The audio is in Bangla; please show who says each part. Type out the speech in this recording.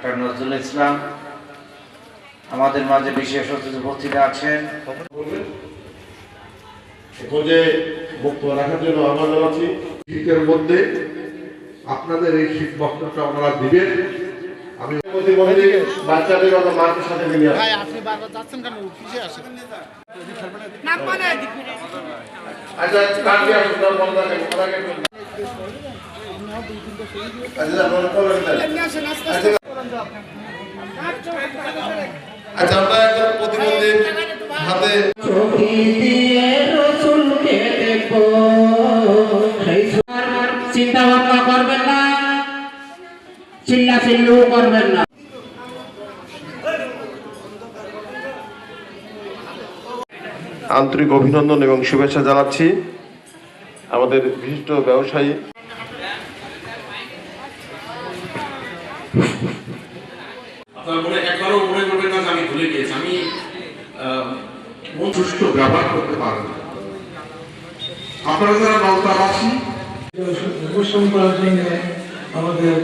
Speaker 1: ডাক্তার নজরুল ইসলাম আমাদের মাঝে বিশেষ অতিথি উপস্থিত আছেন।
Speaker 2: খোঁজে মুক্ত রাখার জন্য আহ্বান জানাচ্ছি। শীতের মধ্যে আপনাদের এই শীত বস্ত্রটা আপনারা দিবেন। আমি প্রতিবন্ধী বাচ্চাদের কথা মায়ের সাথে মিলিয়ে
Speaker 3: ভাই আপনি বারবার যাচ্ছেন কেন? অফিসে আসেন না মানে
Speaker 2: আচ্ছা কাট দিয়ে আসুন না বন্ধ রাখেন কথা কেন আচ্ছা আমরা একজন প্রতিবন্ধী হাতে
Speaker 4: চিন্তা ভাবনা করবেন না, চিল্লা চিল্লু করবেন না।
Speaker 2: আন্তরিক অভিনন্দন এবং শুভেচ্ছা জানাচ্ছি আমাদের বিশিষ্ট ব্যবসায়ী
Speaker 5: আপনার মনে একবারও মনে করবেন না যে আমি ভুলে গিয়েছি। আমি
Speaker 2: সুষ্ঠু ব্যবহার করতে পারেন। আপনারা যারা নলতাবাসী
Speaker 6: উপশম করার জন্য আমাদের